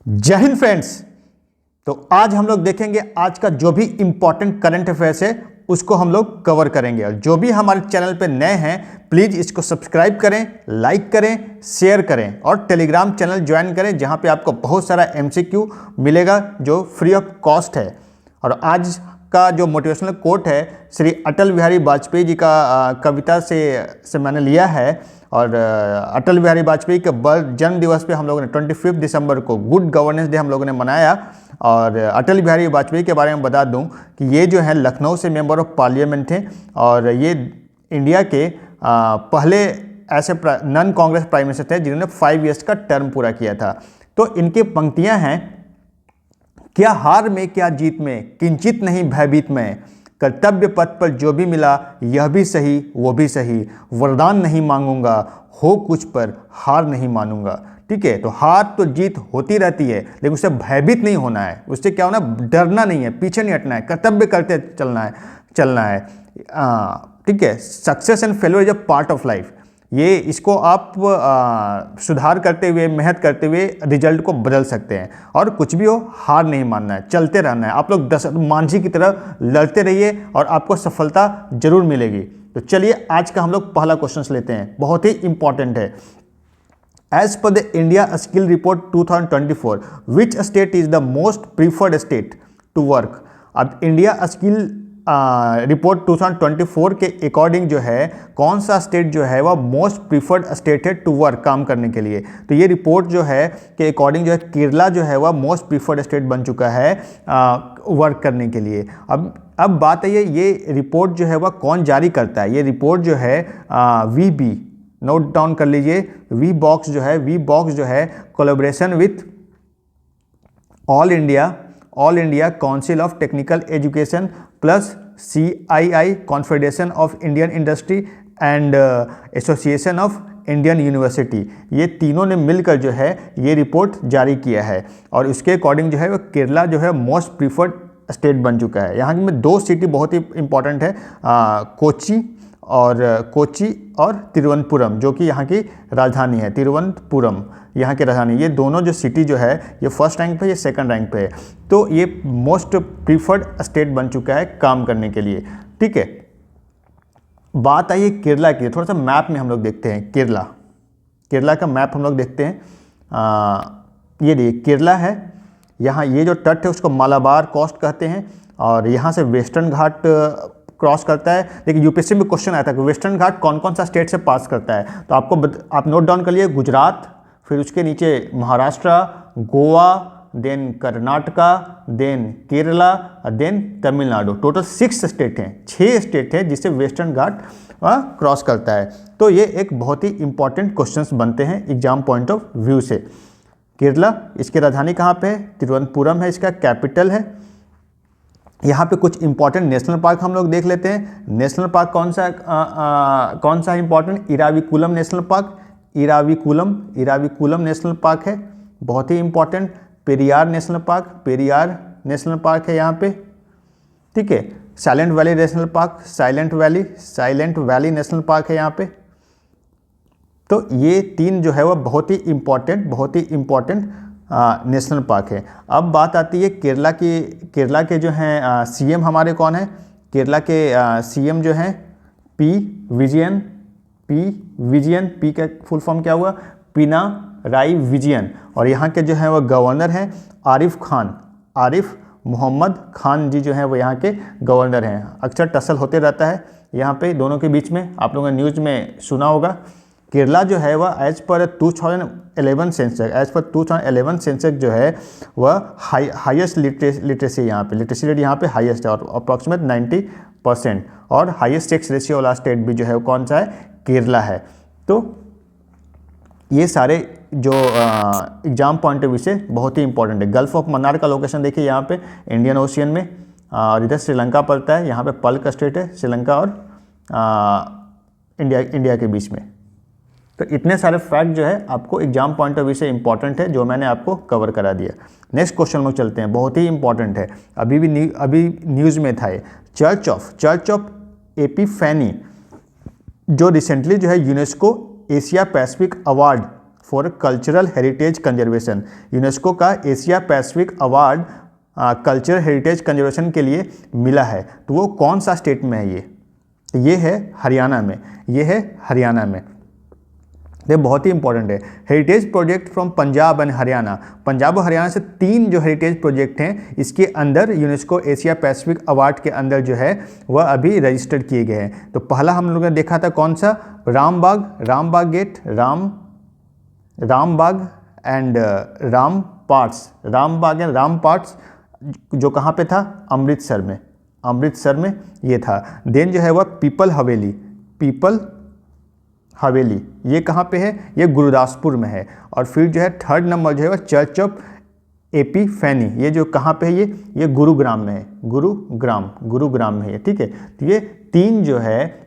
जय हिंद फ्रेंड्स। तो आज हम लोग देखेंगे आज का जो भी इंपॉर्टेंट करंट अफेयर्स है उसको हम लोग कवर करेंगे। और जो भी हमारे चैनल पे नए हैं प्लीज़ इसको सब्सक्राइब करें, लाइक करें, शेयर करें और टेलीग्राम चैनल ज्वाइन करें जहां पे आपको बहुत सारा एमसीक्यू मिलेगा जो फ्री ऑफ कॉस्ट है। और आज का जो मोटिवेशनल कोट है श्री अटल बिहारी वाजपेयी जी का कविता से मैंने लिया है। और अटल बिहारी वाजपेयी के जन्म दिवस पे हम लोगों ने 25 दिसंबर को गुड गवर्नेंस डे हम लोगों ने मनाया। और अटल बिहारी वाजपेयी के बारे में बता दूं कि ये जो है लखनऊ से मेंबर ऑफ पार्लियामेंट थे और ये इंडिया के पहले ऐसे नॉन कांग्रेस प्राइम मिनिस्टर थे जिन्होंने 5 इयर्स का टर्म पूरा किया था। तो इनकी पंक्तियां हैं, क्या हार में क्या जीत में, किंचित नहीं भयभीत में, कर्तव्य पथ पर जो भी मिला यह भी सही वो भी सही, वरदान नहीं मांगूंगा, हो कुछ पर हार नहीं मानूंगा। ठीक है, तो हार तो जीत होती रहती है लेकिन उससे भयभीत नहीं होना है, उससे क्या होना, डरना नहीं है, पीछे नहीं हटना है, कर्तव्य करते चलना है। ठीक है, success and failure is a part of life. ये इसको आप सुधार करते हुए, मेहनत करते हुए रिजल्ट को बदल सकते हैं। और कुछ भी हो हार नहीं मानना है, चलते रहना है। आप लोग मांझी की तरह लड़ते रहिए और आपको सफलता जरूर मिलेगी। तो चलिए आज का हम लोग पहला क्वेश्चन लेते हैं, बहुत ही इंपॉर्टेंट है। As per the India skill report 2024 which state is the most preferred state to work. अब इंडिया स्किल रिपोर्ट 2024 के अकॉर्डिंग जो है कौन सा स्टेट जो है वह मोस्ट प्रीफर्ड स्टेट है टू वर्क, काम करने के लिए। तो ये रिपोर्ट जो है के अकॉर्डिंग जो है केरला जो है वह मोस्ट प्रीफर्ड स्टेट बन चुका है वर्क करने के लिए। अब बात है ये रिपोर्ट जो है वह कौन जारी करता है। ये रिपोर्ट जो है वीबी, नोट डाउन कर लीजिए, वी बॉक्स जो है collaboration with all India council of technical education plus CII confederation of Indian industry and association of Indian university, ये तीनों ने मिलकर जो है ये रिपोर्ट जारी किया है। और उसके अकॉर्डिंग जो है वो केरला जो है मोस्ट प्रीफर्ड स्टेट बन चुका है। यहाँ में 2 सिटी बहुत ही इंपॉर्टेंट है, कोची और तिरुवनंतपुरम, जो कि यहाँ की राजधानी है। तिरुवनंतपुरम यहाँ की राजधानी, ये दोनों जो सिटी जो है ये फर्स्ट रैंक पे, ये सेकंड रैंक पे है। तो ये मोस्ट प्रीफर्ड स्टेट बन चुका है काम करने के लिए। ठीक है, बात आई है केरला की। थोड़ा सा मैप में हम लोग देखते हैं केरला का मैप हम लोग देखते हैं। ये देखिए केरला है, यहाँ ये जो तट है उसको मालाबार कोस्ट कहते हैं और यहाँ से वेस्टर्न घाट क्रॉस करता है। लेकिन यूपीएससी में क्वेश्चन आया था कि वेस्टर्न घाट कौन कौन सा स्टेट से पास करता है। तो आप नोट डाउन कर लिए, गुजरात, फिर उसके नीचे Maharashtra, Goa, then Karnataka, then Kerala, then Tamil Nadu. Total 6 state हैं, 6 स्टेट है जिससे वेस्टर्न घाट क्रॉस करता है। तो ये एक बहुत ही इंपॉर्टेंट क्वेश्चंस बनते हैं एग्जाम पॉइंट ऑफ व्यू से। केरला, इसकी राजधानी कहाँ पे है, तिरुवनंतपुरम है, इसका कैपिटल है। यहाँ पे कुछ इंपॉर्टेंट नेशनल पार्क हम लोग देख लेते हैं। नेशनल पार्क कौन सा important, Eravikulam national park, Eravikulam national park है, बहुत ही इंपॉर्टेंट। पेरियार नेशनल पार्क है यहाँ पे। ठीक है, silent valley national park, silent valley national park है यहाँ पे। तो ये 3 जो है वह बहुत ही इंपॉर्टेंट नेशनल पार्क है। अब बात आती है केरला के जो हैं सीएम हमारे कौन है। केरला के सीएम जो हैं पी विजयन, पी का फुल फॉर्म क्या हुआ, पिनाराई विजयन। और यहाँ के जो है वह गवर्नर हैं आरिफ मोहम्मद खान जी जो हैं वो यहाँ के गवर्नर हैं। अक्सर टसल होते रहता है यहाँ पे दोनों के बीच में, आप लोगों ने न्यूज़ में सुना होगा। केरला जो है वह एज पर 2011 सेंसस जो है वह हाईएस्ट लिटरेसी यहाँ पे, लिटरेसी रेट यहाँ पे हाईएस्ट है और अप्रॉक्सीमेट 90%। और हाईएस्ट टैक्स रेशियो वाला स्टेट भी जो है वो कौन सा है, केरला है। तो ये सारे जो एग्जाम पॉइंट ऑफ व्यू से बहुत ही इंपॉर्टेंट है। गल्फ ऑफ मन्नार का लोकेशन देखिए यहाँ पे इंडियन ओशियन में, और इधर श्रीलंका पड़ता है। यहाँ पे पल्क स्टेट है श्रीलंका और इंडिया के बीच में। तो इतने सारे फैक्ट जो है आपको एग्जाम पॉइंट ऑफ व्यू से इंपॉर्टेंट है जो मैंने आपको कवर करा दिया। नेक्स्ट क्वेश्चन में चलते हैं, बहुत ही इंपॉर्टेंट है, अभी न्यूज़ में था ये। चर्च ऑफ एपिफैनी जो रिसेंटली जो है UNESCO Asia Pacific award for cultural heritage conservation. UNESCO का Asia Pacific award cultural heritage conservation के लिए मिला है, तो वो कौन सा स्टेट में है? ये है हरियाणा में, ये है हरियाणा में। ये बहुत ही इंपॉर्टेंट है। Heritage project from Punjab and Haryana, Punjab और हरियाणा से 3 जो हेरिटेज प्रोजेक्ट हैं इसके अंदर यूनेस्को एशिया पैसिफिक अवार्ड के अंदर जो है वह अभी रजिस्टर्ड किए गए हैं। तो पहला हम लोगों ने देखा था कौन सा? रामबाग गेट, रामबाग एंड रामपार्ट्स, जो कहाँ पे था? अमृतसर में ये था। देन जो है वह पीपल हवेली, ये कहाँ पे है? ये गुरुदासपुर में है। और फिर जो है थर्ड नंबर जो है वह चर्च ऑफ एपिफेनी, ये जो कहाँ पे है? ये गुरुग्राम में है, गुरुग्राम में है, ठीक है। तो ये 3 जो है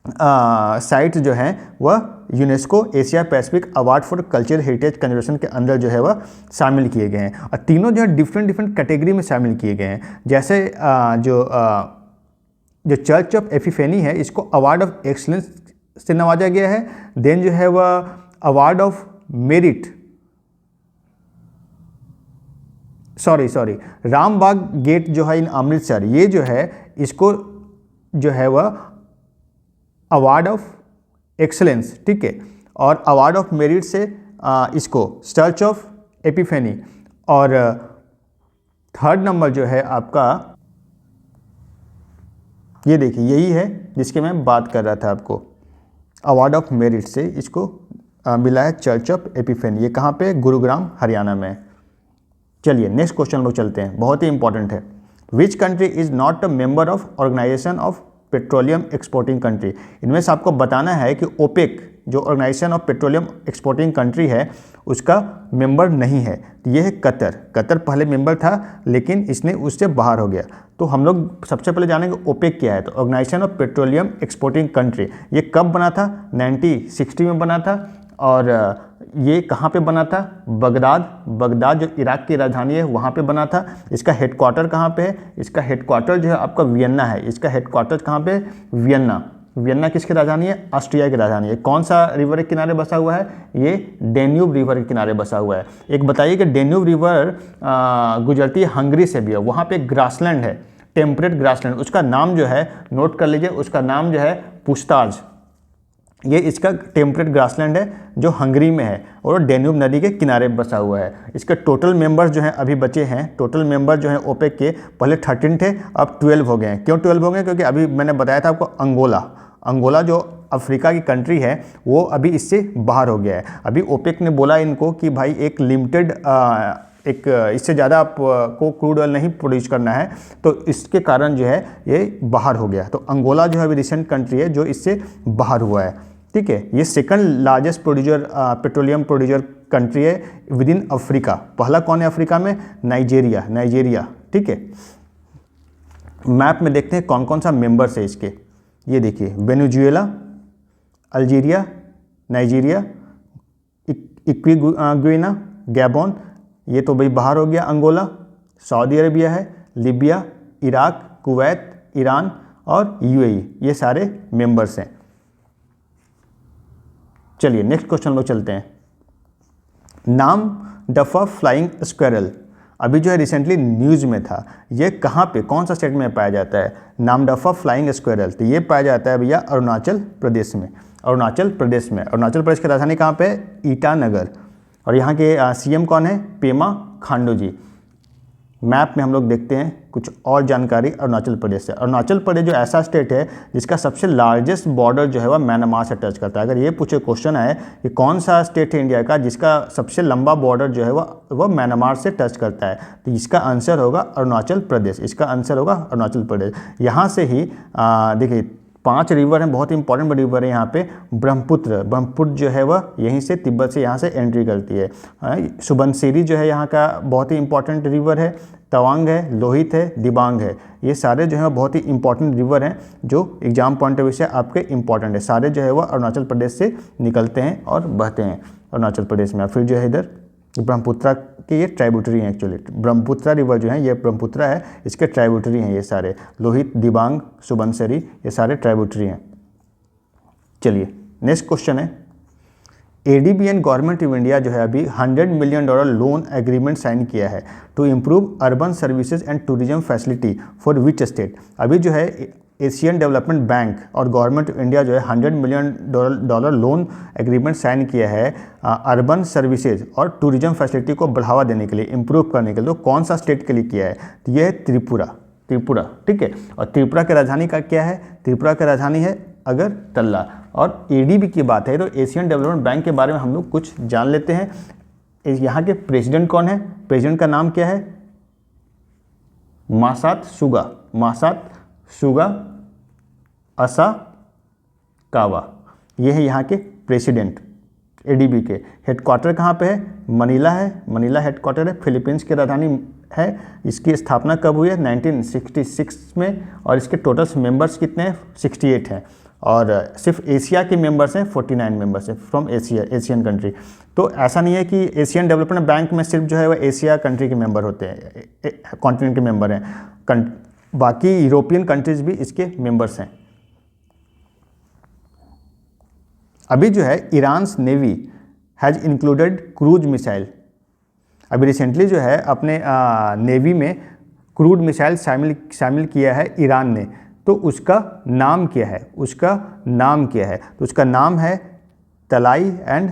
साइट जो हैं वह UNESCO Asia Pacific award for cultural heritage conservation के अंदर जो है वह शामिल किए गए हैं। और तीनों जो है डिफरेंट कैटेगरी में शामिल किए गए हैं। जैसे जो चर्च ऑफ एपिफेनी है इसको अवार्ड ऑफ एक्सीलेंस से नवाजा गया है। देन जो है वह award of merit, sorry Rambagh gate जो है इन अमृतसर, ये जो है इसको जो है वह अवार्ड ऑफ एक्सलेंस, ठीक है। और अवार्ड ऑफ मेरिट से इसको चर्च ऑफ एपिफेनी। और थर्ड नंबर जो है आपका ये देखिए, यही है जिसके मैं बात कर रहा था आपको, अवार्ड ऑफ मेरिट से इसको मिला है चर्च ऑफ एपिफेनी। ये कहाँ पे? गुरुग्राम हरियाणा में। चलिए नेक्स्ट क्वेश्चन लोग चलते हैं, बहुत ही इंपॉर्टेंट है। Which country is not a member of organization of petroleum exporting country? इनमें से आपको बताना है कि ओपेक जो organization of petroleum exporting country है उसका मेंबर नहीं है। तो ये है कतर पहले मेंबर था लेकिन इसने उससे बाहर हो गया। तो हम लोग सबसे पहले जानेंगे ओपेक क्या है। तो organization of petroleum exporting country, ये कब बना था? 1960 में बना था। और ये कहाँ पे बना था? बगदाद जो इराक की राजधानी है वहाँ पे बना था। इसका हेडक्वार्टर कहाँ पे है? इसका हेडक्वार्टर जो है आपका वियन्ना है। इसका हेडक्वार्टर कहाँ पे? वियन्ना किसकी राजधानी है? ऑस्ट्रिया की राजधानी है। कौन सा रिवर के किनारे बसा हुआ है? ये डेन्यूब रिवर के किनारे बसा हुआ है। एक बताइए कि डेन्यूब रिवर गुजरती है हंगरी से भी है, वहाँ पे ग्रासलैंड है, टेम्परेट ग्रासलैंड, उसका नाम जो है नोट कर लीजिए, उसका नाम जो है पुस्ताज। ये इसका टेम्परेट ग्रासलैंड है जो हंगरी में है और डेन्यूब नदी के किनारे बसा हुआ है। इसके टोटल मेंबर्स जो हैं अभी बचे हैं, टोटल मेंबर जो हैं ओपेक के पहले 13 थे, अब 12 हो गए हैं। क्यों 12 हो गए? क्योंकि अभी मैंने बताया था आपको अंगोला जो अफ्रीका की कंट्री है वो अभी इससे बाहर हो गया है। अभी ओपेक ने बोला इनको कि भाई एक लिमिटेड इससे ज़्यादा आपको क्रूड ऑयल नहीं प्रोड्यूस करना है, तो इसके कारण जो है ये बाहर हो गया। तो अंगोला जो है अभी रिसेंट कंट्री है जो इससे बाहर हुआ है, ठीक है। ये second largest petroleum producer country है विद इन अफ्रीका। पहला कौन है अफ्रीका में? नाइजीरिया, ठीक है। मैप में देखते हैं कौन कौन सा मेंबर्स है इसके। ये देखिए, Venezuela, Algeria, Nigeria, Ecuador, Gabon, ये तो भाई बाहर हो गया। अंगोला, सऊदी अरेबिया है, लीबिया, इराक, कुवैत, ईरान और यूएई, ये सारे मेंबर्स हैं। चलिए नेक्स्ट क्वेश्चन लोग चलते हैं। नाम डफा फ्लाइंग स्क्वेरल, अभी जो है रिसेंटली न्यूज़ में था, ये कहाँ पे, कौन सा स्टेट में पाया जाता है? नाम डफा फ्लाइंग स्क्वेरल, तो ये पाया जाता है भैया अरुणाचल प्रदेश में। अरुणाचल प्रदेश की राजधानी कहाँ पे है? ईटानगर। और यहाँ के सीएम कौन है? पेमा खांडू जी। मैप में हम लोग देखते हैं कुछ और जानकारी अरुणाचल प्रदेश से। अरुणाचल प्रदेश जो ऐसा स्टेट है जिसका सबसे लार्जेस्ट बॉर्डर जो है वह म्यांमार से टच करता है। अगर ये पूछे क्वेश्चन आए कि कौन सा स्टेट है इंडिया का जिसका सबसे लंबा बॉर्डर जो है वह म्यांमार से टच करता है, तो इसका आंसर होगा अरुणाचल प्रदेश। इसका आंसर होगा अरुणाचल प्रदेश। यहाँ से ही देखिए 5 रिवर हैं, बहुत इंपॉर्टेंट रिवर है यहाँ पे। ब्रह्मपुत्र जो है वह यहीं से तिब्बत से यहाँ से एंट्री करती है। सुबनसिरी जो है यहाँ का बहुत ही इंपॉर्टेंट रिवर है। तवांग है, लोहित है, दिबांग है, ये सारे जो है बहुत ही इंपॉर्टेंट रिवर हैं जो एग्जाम पॉइंट ऑफ व्यू से आपके इंपॉर्टेंट है। सारे जो है वह अरुणाचल प्रदेश से निकलते हैं और बहते हैं अरुणाचल प्रदेश में। फिर जो है इधर ब्रह्मपुत्र के ये ट्राइब्यूटरी हैं। एक्चुअली ब्रह्मपुत्र रिवर जो है ये ब्रह्मपुत्र है, इसके ट्राइब्यूटरी हैं ये सारे। लोहित, दिबांग, सुबनसिरी, ये सारे ट्राइब्यूटरी हैं। चलिए नेक्स्ट क्वेश्चन है, ADB and government of India जो है अभी $100 मिलियन लोन एग्रीमेंट साइन किया है to improve urban services and tourism facility for which state. अभी जो है एशियन डेवलपमेंट बैंक और गवर्नमेंट ऑफ इंडिया जो है $100 मिलियन लोन एग्रीमेंट साइन किया है अर्बन सर्विसेज और टूरिज्म फैसिलिटी को बढ़ावा देने के लिए, इम्प्रूव करने के लिए। तो कौन सा स्टेट के लिए किया है? तो यह है त्रिपुरा, ठीक है। और त्रिपुरा की राजधानी का क्या है? त्रिपुरा की राजधानी है अगरतला। और एडीबी की बात है तो एशियन डेवलपमेंट बैंक के बारे में हम लोग कुछ जान लेते हैं। यहाँ के प्रेसिडेंट कौन है? प्रेसिडेंट का नाम क्या है? मासात सुगा असाकावा, ये है यहाँ के प्रेसिडेंट एडीबी के। हेडक्वार्टर कहाँ पे है? मनीला है, मनीला हेडक्वार्टर है, फिलीपींस की राजधानी है। इसकी स्थापना कब हुई है? 1966 में। और इसके टोटल मेंबर्स कितने हैं? 68 हैं। और सिर्फ एशिया के मेंबर्स हैं 49 मेंबर्स हैं फ्रॉम एशियन कंट्री। तो ऐसा नहीं है कि एशियन डेवलपमेंट बैंक में सिर्फ जो है वह एशिया कंट्री के मेंबर होते हैं, कॉन्टिनेंट के मेंबर हैं, बाकी यूरोपियन कंट्रीज भी इसके मेंबर्स हैं। अभी जो है Iran's navy has included cruise missile. अभी रिसेंटली जो है अपने नेवी में क्रूड मिसाइल शामिल किया है ईरान ने। तो उसका नाम क्या है? तो उसका नाम है तलाई एंड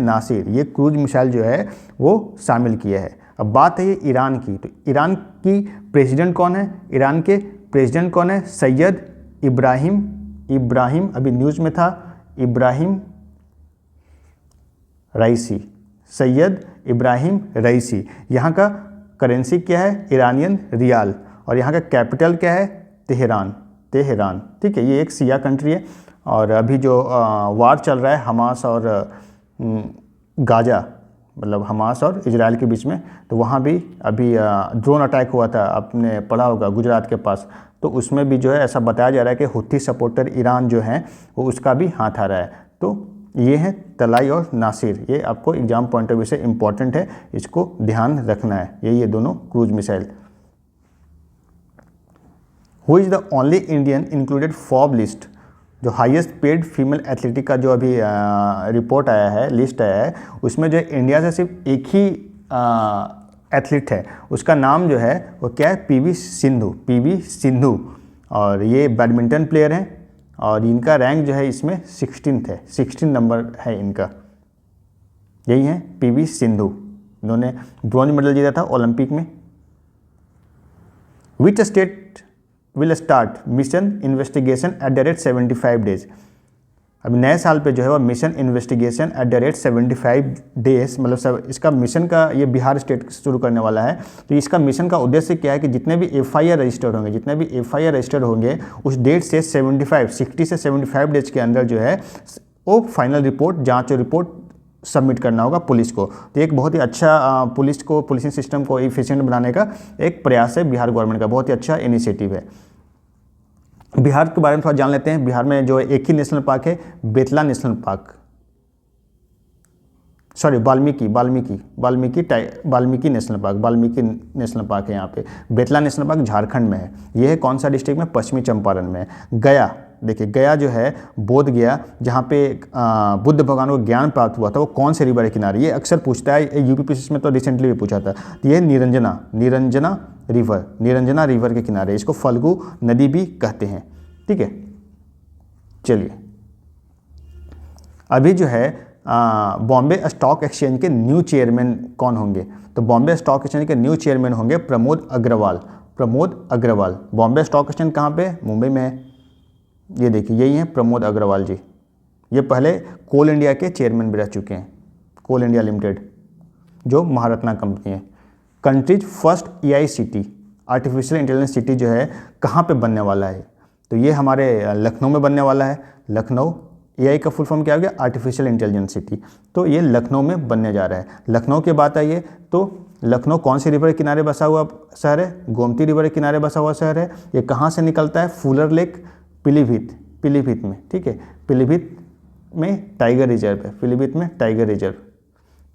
नासिर। ये क्रूज मिसाइल जो है वो शामिल किया है। अब बात है ये ईरान की। तो ईरान की प्रेसिडेंट कौन है? ईरान के प्रेसिडेंट कौन है? सैयद इब्राहिम, अभी न्यूज़ में था, इब्राहिम राइसी, सैयद इब्राहिम राइसी। यहाँ का करेंसी क्या है? ईरानियन रियाल। और यहाँ का कैपिटल क्या है? तेहरान, ठीक है। ये एक शिया कंट्री है। और अभी जो वार चल रहा है हमास और गाजा, मतलब हमास और इजराइल के बीच में, तो वहाँ भी अभी ड्रोन अटैक हुआ था, आपने पढ़ा होगा, गुजरात के पास। तो उसमें भी जो है ऐसा बताया जा रहा है कि हुथी सपोर्टर ईरान जो है वो उसका भी हाथ आ रहा है। तो ये है तलाई और नासिर। ये आपको एग्जाम पॉइंट ऑफ व्यू से इम्पॉर्टेंट है, इसको ध्यान रखना है। ये दोनों cruise missile. Who is the only Indian included Forbes list, जो हाईएस्ट पेड फीमेल एथलेटिक का जो अभी रिपोर्ट आया है, लिस्ट आया है, उसमें जो इंडिया से सिर्फ एक ही एथलीट है, उसका नाम जो है वो क्या है? पीवी सिंधु। और ये बैडमिंटन प्लेयर हैं और इनका रैंक जो है इसमें 16th है, 16 नंबर है इनका। यही है पीवी सिंधु, इन्होंने ब्रॉन्ज मेडल जीता था ओलंपिक में। Which state will start mission investigation at the rate 75 days. अभी नए साल पे जो है वह mission investigation at the rate 75 days, मतलब इसका मिशन का ये बिहार स्टेट शुरू करने वाला है। तो इसका मिशन का उद्देश्य क्या है कि जितने भी एफआईआर रजिस्टर्ड होंगे उस डेट से 60 से 75 डेज के अंदर जो है वो फाइनल रिपोर्ट, जांच और रिपोर्ट सबमिट करना होगा पुलिस को। तो एक बहुत ही अच्छा पुलिसिंग सिस्टम को एफिशिएंट बनाने का एक प्रयास है बिहार गवर्नमेंट का, बहुत ही अच्छा इनिशिएटिव है। बिहार के बारे में थोड़ा जान लेते हैं। बिहार में जो एक ही नेशनल पार्क है, Betla national park, sorry Valmiki national park है यहाँ पे। बेतला नेशनल पार्क झारखंड में है। ये है कौन सा डिस्ट्रिक्ट में? पश्चिमी चंपारण में है। गया, देखिए गया जो है बोध गया, जहाँ पे बुद्ध भगवान को ज्ञान प्राप्त हुआ था, वो कौन से रिवर के किनारे? ये अक्सर पूछता है, यूपीपीएससी में तो रिसेंटली भी पूछा था। तो ये निरंजना रिवर के किनारे, इसको फल्गु नदी भी कहते हैं, ठीक है। चलिए, अभी जो है बॉम्बे स्टॉक एक्सचेंज के न्यू चेयरमैन कौन होंगे? तो बॉम्बे स्टॉक एक्सचेंज के न्यू चेयरमैन होंगे प्रमोद अग्रवाल। बॉम्बे स्टॉक एक्सचेंज कहाँ पे? मुंबई में है। ये देखिए, यही हैं प्रमोद अग्रवाल जी। ये पहले कोल इंडिया के चेयरमैन भी रह चुके हैं, कोल इंडिया लिमिटेड जो महारत्ना कंपनी है। Countries first AI city, artificial intelligence city जो है कहाँ पे बनने वाला है? तो ये हमारे लखनऊ में बनने वाला है। लखनऊ, एआई का फुल फॉर्म क्या हो गया? Artificial intelligence city. तो ये लखनऊ में बनने जा रहा है। लखनऊ की बात आई है तो लखनऊ कौन सी रिवर के किनारे बसा हुआ शहर है? गोमती रिवर के किनारे बसा हुआ शहर है। ये कहाँ से निकलता है? फुलर लेक, पीलीभीत में, ठीक है। पीलीभीत में टाइगर रिजर्व है,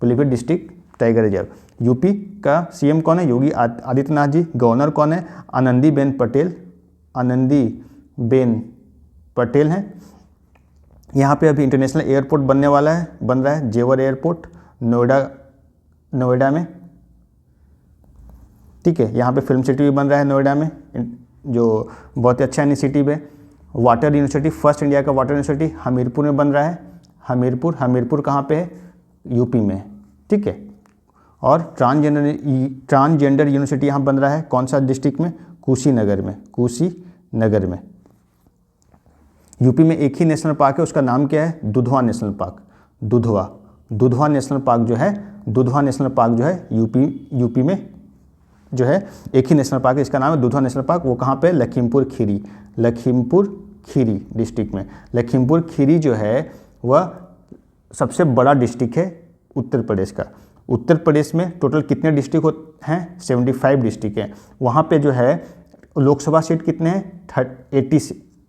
Pilibhit district tiger reserve. UP का सीएम कौन है? योगी आदित्यनाथ जी। गवर्नर कौन है? आनंदीबेन पटेल हैं। यहाँ पे अभी इंटरनेशनल एयरपोर्ट बन रहा है जेवर एयरपोर्ट नोएडा में, ठीक है। यहाँ पे फिल्म सिटी भी बन रहा है नोएडा में, जो बहुत ही अच्छा इनिशिएटिव है। वाटर यूनिवर्सिटी, फर्स्ट इंडिया का वाटर यूनिवर्सिटी हमीरपुर में बन रहा है। हमीरपुर कहाँ पे है? यूपी में, ठीक है। और ट्रांसजेंडर यूनिवर्सिटी यहाँ बन रहा है, कौन सा डिस्ट्रिक्ट में? कुशीनगर में। यूपी में एक ही नेशनल पार्क है, उसका नाम क्या है? Dudhwa national park. Dudhwa national park जो है यूपी में जो है एक ही नेशनल पार्क है, इसका नाम है दुधवा नेशनल पार्क। वो कहाँ पे? लखीमपुर खीरी डिस्ट्रिक्ट में। लखीमपुर खीरी जो है वह सबसे बड़ा डिस्ट्रिक्ट है उत्तर प्रदेश का। उत्तर प्रदेश में टोटल कितने डिस्ट्रिक्ट हैं? 75 डिस्ट्रिक्ट हैं। वहाँ पे जो है लोकसभा सीट कितने हैं?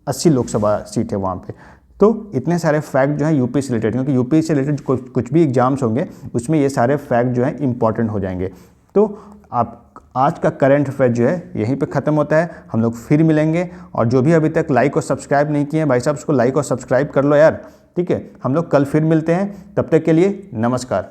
80 लोकसभा सीट है वहाँ पे। तो इतने सारे फैक्ट जो है यूपी से रिलेटेड, क्योंकि यूपी से रिलेटेड कुछ भी एग्जाम्स होंगे उसमें ये सारे फैक्ट जो है इंपॉर्टेंट हो जाएंगे। तो आप आज का करंट अफेयर जो है यहीं पे ख़त्म होता है। हम लोग फिर मिलेंगे, और जो भी अभी तक लाइक और सब्सक्राइब नहीं किए हैं भाई साहब, उसको लाइक और सब्सक्राइब कर लो यार, ठीक है। हम लोग कल फिर मिलते हैं, तब तक के लिए नमस्कार।